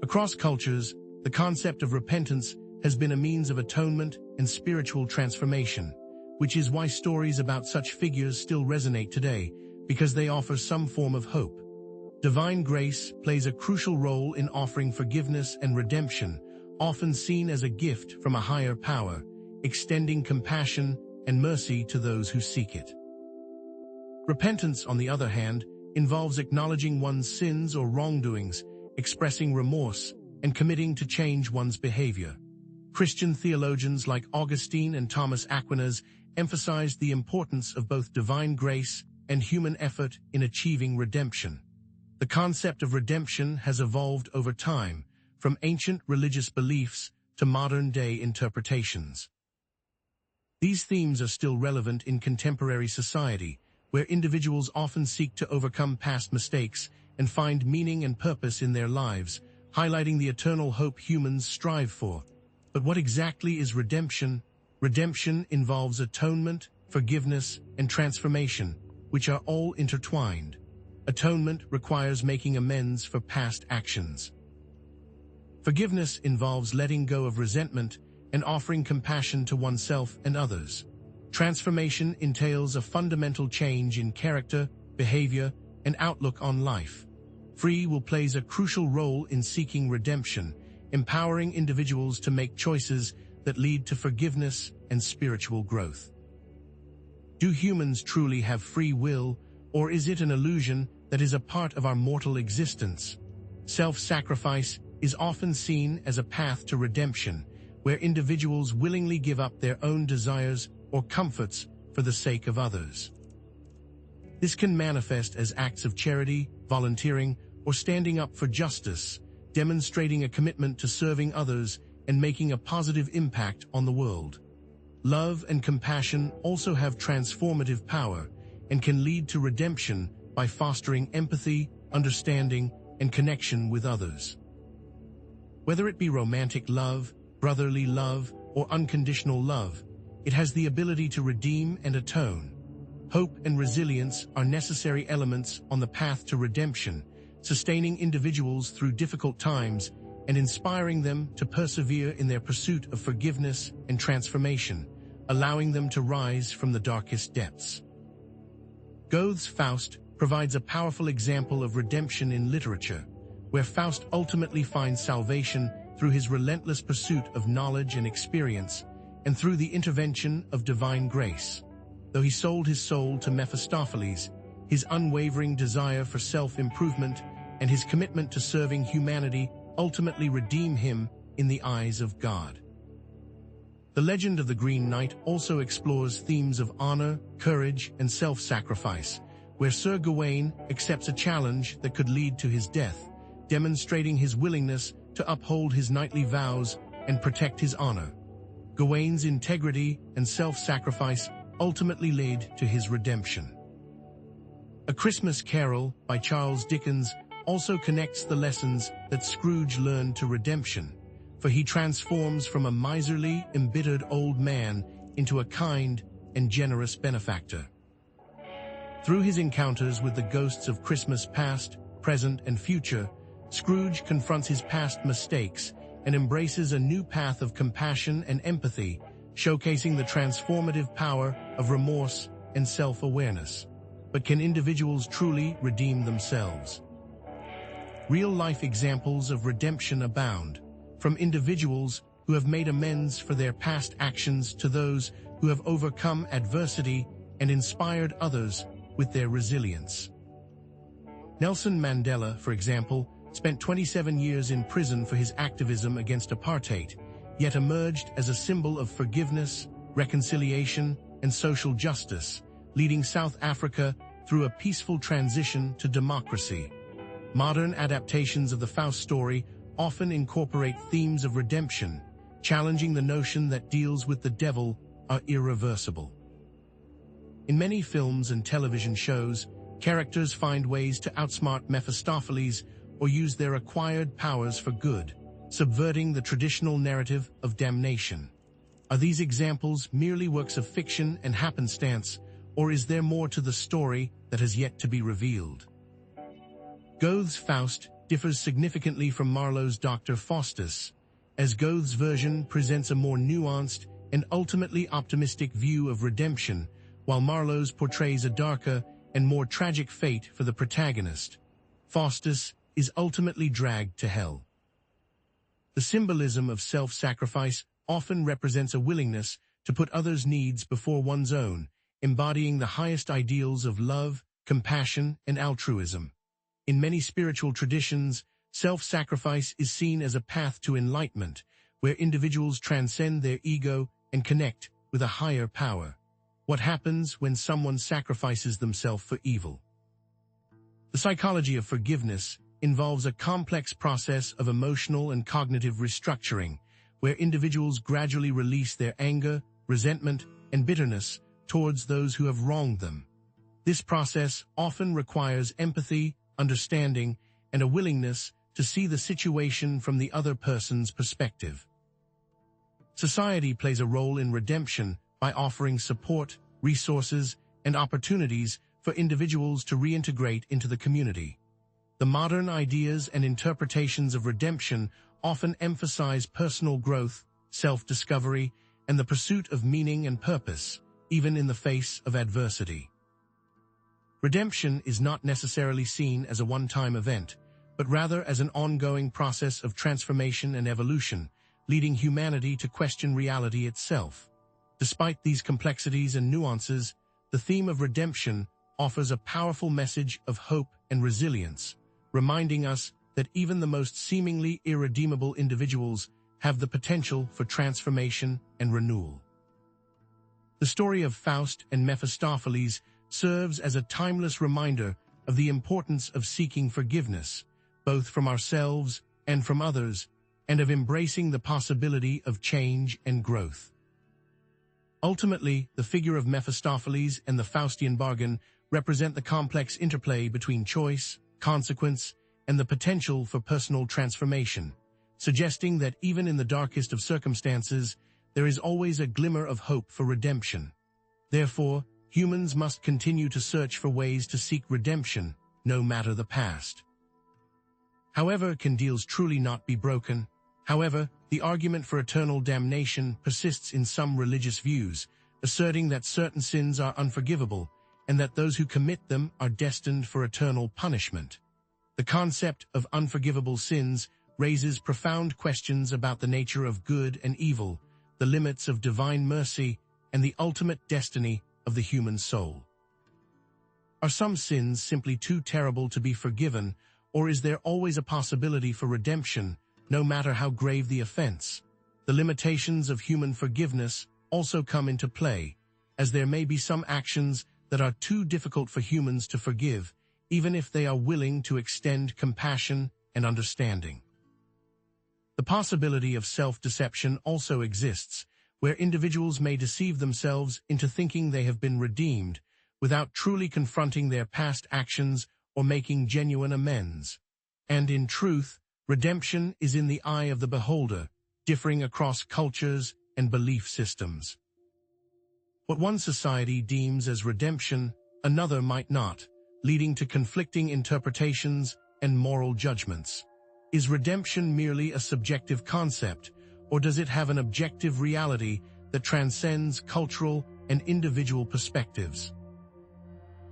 Across cultures, the concept of repentance has been a means of atonement and spiritual transformation, which is why stories about such figures still resonate today, because they offer some form of hope. Divine grace plays a crucial role in offering forgiveness and redemption, often seen as a gift from a higher power, extending compassion and mercy to those who seek it. Repentance, on the other hand, involves acknowledging one's sins or wrongdoings, expressing remorse, and committing to change one's behavior. Christian theologians like Augustine and Thomas Aquinas emphasized the importance of both divine grace and human effort in achieving redemption. The concept of redemption has evolved over time, from ancient religious beliefs to modern-day interpretations. These themes are still relevant in contemporary society, where individuals often seek to overcome past mistakes and find meaning and purpose in their lives, highlighting the eternal hope humans strive for. But what exactly is redemption? Redemption involves atonement, forgiveness, and transformation, which are all intertwined. Atonement requires making amends for past actions. Forgiveness involves letting go of resentment and offering compassion to oneself and others. Transformation entails a fundamental change in character, behavior, and outlook on life. Free will plays a crucial role in seeking redemption, empowering individuals to make choices that lead to forgiveness and spiritual growth. Do humans truly have free will, or is it an illusion that is a part of our mortal existence? Self-sacrifice is often seen as a path to redemption, where individuals willingly give up their own desires or comforts for the sake of others. This can manifest as acts of charity, volunteering, or standing up for justice, demonstrating a commitment to serving others and making a positive impact on the world. Love and compassion also have transformative power and can lead to redemption by fostering empathy, understanding, and connection with others. Whether it be romantic love, brotherly love, or unconditional love, it has the ability to redeem and atone. Hope and resilience are necessary elements on the path to redemption, sustaining individuals through difficult times and inspiring them to persevere in their pursuit of forgiveness and transformation, allowing them to rise from the darkest depths. Goethe's Faust provides a powerful example of redemption in literature, where Faust ultimately finds salvation through his relentless pursuit of knowledge and experience, and through the intervention of divine grace. Though he sold his soul to Mephistopheles, his unwavering desire for self-improvement and his commitment to serving humanity ultimately redeem him in the eyes of God. The legend of the Green Knight also explores themes of honor, courage, and self-sacrifice, where Sir Gawain accepts a challenge that could lead to his death, demonstrating his willingness to uphold his knightly vows and protect his honor. Gawain's integrity and self-sacrifice ultimately led to his redemption. A Christmas Carol by Charles Dickens also connects the lessons that Scrooge learned to redemption, for he transforms from a miserly, embittered old man into a kind and generous benefactor. Through his encounters with the ghosts of Christmas past, present, and future, Scrooge confronts his past mistakes and embraces a new path of compassion and empathy, showcasing the transformative power of remorse and self-awareness. But can individuals truly redeem themselves? Real-life examples of redemption abound, from individuals who have made amends for their past actions to those who have overcome adversity and inspired others with their resilience. Nelson Mandela, for example, spent 27 years in prison for his activism against apartheid, yet emerged as a symbol of forgiveness, reconciliation, and social justice, leading South Africa through a peaceful transition to democracy. Modern adaptations of the Faust story often incorporate themes of redemption, challenging the notion that deals with the devil are irreversible. In many films and television shows, characters find ways to outsmart Mephistopheles or use their acquired powers for good, subverting the traditional narrative of damnation. Are these examples merely works of fiction and happenstance, or is there more to the story that has yet to be revealed? Goethe's Faust differs significantly from Marlowe's Dr. Faustus, as Goethe's version presents a more nuanced and ultimately optimistic view of redemption, while Marlowe's portrays a darker and more tragic fate for the protagonist. Faustus is ultimately dragged to hell. The symbolism of self-sacrifice often represents a willingness to put others' needs before one's own, embodying the highest ideals of love, compassion, and altruism. In many spiritual traditions, self-sacrifice is seen as a path to enlightenment, where individuals transcend their ego and connect with a higher power. What happens when someone sacrifices themselves for evil? The psychology of forgiveness involves a complex process of emotional and cognitive restructuring, where individuals gradually release their anger, resentment, and bitterness towards those who have wronged them. This process often requires empathy, understanding, and a willingness to see the situation from the other person's perspective. Society plays a role in redemption by offering support, resources, and opportunities for individuals to reintegrate into the community. The modern ideas and interpretations of redemption often emphasize personal growth, self-discovery, and the pursuit of meaning and purpose, even in the face of adversity. Redemption is not necessarily seen as a one-time event, but rather as an ongoing process of transformation and evolution, leading humanity to question reality itself. Despite these complexities and nuances, the theme of redemption offers a powerful message of hope and resilience, reminding us that even the most seemingly irredeemable individuals have the potential for transformation and renewal. The story of Faust and Mephistopheles serves as a timeless reminder of the importance of seeking forgiveness, both from ourselves and from others, and of embracing the possibility of change and growth. Ultimately, the figure of Mephistopheles and the Faustian bargain represent the complex interplay between choice, consequence, and the potential for personal transformation, suggesting that even in the darkest of circumstances, there is always a glimmer of hope for redemption. Therefore, humans must continue to search for ways to seek redemption, no matter the past. However, can deals truly not be broken? However, the argument for eternal damnation persists in some religious views, asserting that certain sins are unforgivable and that those who commit them are destined for eternal punishment. The concept of unforgivable sins raises profound questions about the nature of good and evil, the limits of divine mercy, and the ultimate destiny of the human soul. Are some sins simply too terrible to be forgiven, or is there always a possibility for redemption, no matter how grave the offense? The limitations of human forgiveness also come into play, as there may be some actions that are too difficult for humans to forgive, even if they are willing to extend compassion and understanding. The possibility of self-deception also exists, where individuals may deceive themselves into thinking they have been redeemed, without truly confronting their past actions or making genuine amends. And in truth, redemption is in the eye of the beholder, differing across cultures and belief systems. What one society deems as redemption, another might not, leading to conflicting interpretations and moral judgments. Is redemption merely a subjective concept, or does it have an objective reality that transcends cultural and individual perspectives?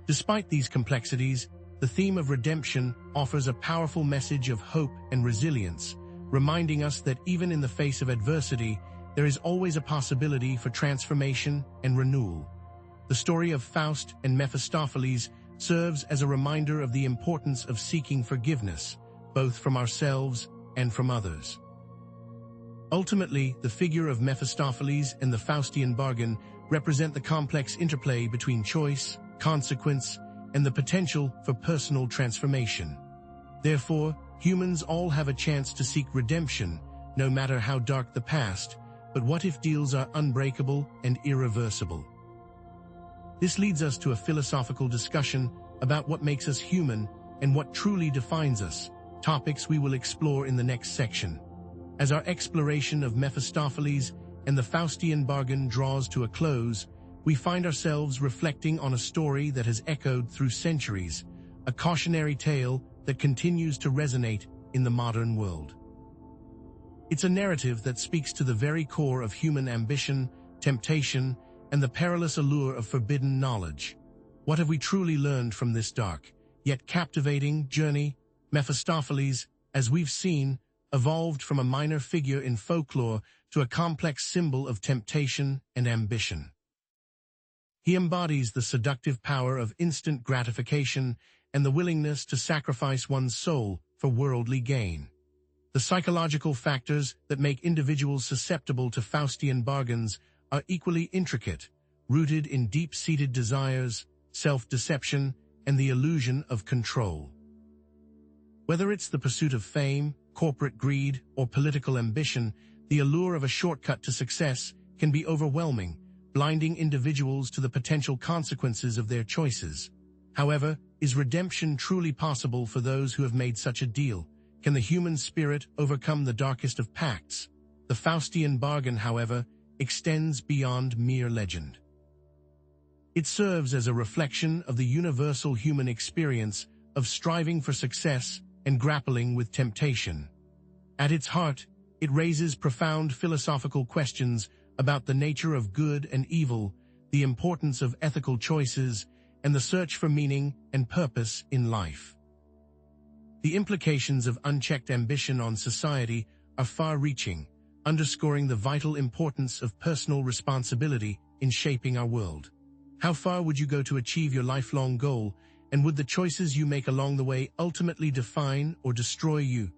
Despite these complexities, the theme of redemption offers a powerful message of hope and resilience, reminding us that even in the face of adversity, there is always a possibility for transformation and renewal. The story of Faust and Mephistopheles serves as a reminder of the importance of seeking forgiveness, both from ourselves and from others. Ultimately, the figure of Mephistopheles and the Faustian bargain represent the complex interplay between choice, consequence, and the potential for personal transformation. Therefore, humans all have a chance to seek redemption, no matter how dark the past, but what if deals are unbreakable and irreversible? This leads us to a philosophical discussion about what makes us human and what truly defines us, topics we will explore in the next section. As our exploration of Mephistopheles and the Faustian bargain draws to a close, we find ourselves reflecting on a story that has echoed through centuries, a cautionary tale that continues to resonate in the modern world. It's a narrative that speaks to the very core of human ambition, temptation, and the perilous allure of forbidden knowledge. What have we truly learned from this dark, yet captivating journey? Mephistopheles, as we've seen, evolved from a minor figure in folklore to a complex symbol of temptation and ambition. He embodies the seductive power of instant gratification and the willingness to sacrifice one's soul for worldly gain. The psychological factors that make individuals susceptible to Faustian bargains are equally intricate, rooted in deep-seated desires, self-deception, and the illusion of control. Whether it's the pursuit of fame, corporate greed, or political ambition, the allure of a shortcut to success can be overwhelming, blinding individuals to the potential consequences of their choices. However, is redemption truly possible for those who have made such a deal? Can the human spirit overcome the darkest of pacts? The Faustian bargain, however, extends beyond mere legend. It serves as a reflection of the universal human experience of striving for success and grappling with temptation. At its heart, it raises profound philosophical questions about the nature of good and evil, the importance of ethical choices, and the search for meaning and purpose in life. The implications of unchecked ambition on society are far-reaching, underscoring the vital importance of personal responsibility in shaping our world. How far would you go to achieve your lifelong goal, and would the choices you make along the way ultimately define or destroy you?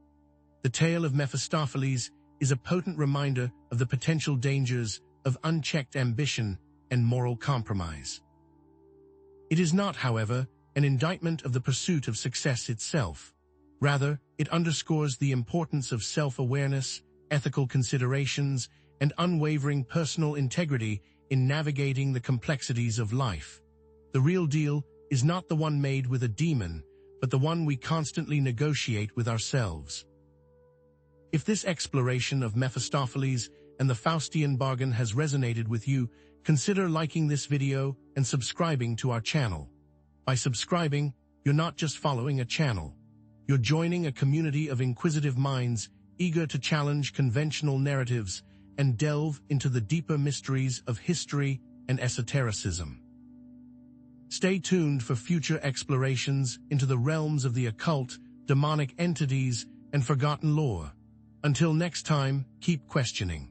The tale of Mephistopheles is a potent reminder of the potential dangers of unchecked ambition and moral compromise. It is not, however, an indictment of the pursuit of success itself. Rather, it underscores the importance of self-awareness, ethical considerations, and unwavering personal integrity in navigating the complexities of life. The real deal is not the one made with a demon, but the one we constantly negotiate with ourselves. If this exploration of Mephistopheles and the Faustian bargain has resonated with you, consider liking this video and subscribing to our channel. By subscribing, you're not just following a channel. You're joining a community of inquisitive minds eager to challenge conventional narratives and delve into the deeper mysteries of history and esotericism. Stay tuned for future explorations into the realms of the occult, demonic entities, and forgotten lore. Until next time, keep questioning.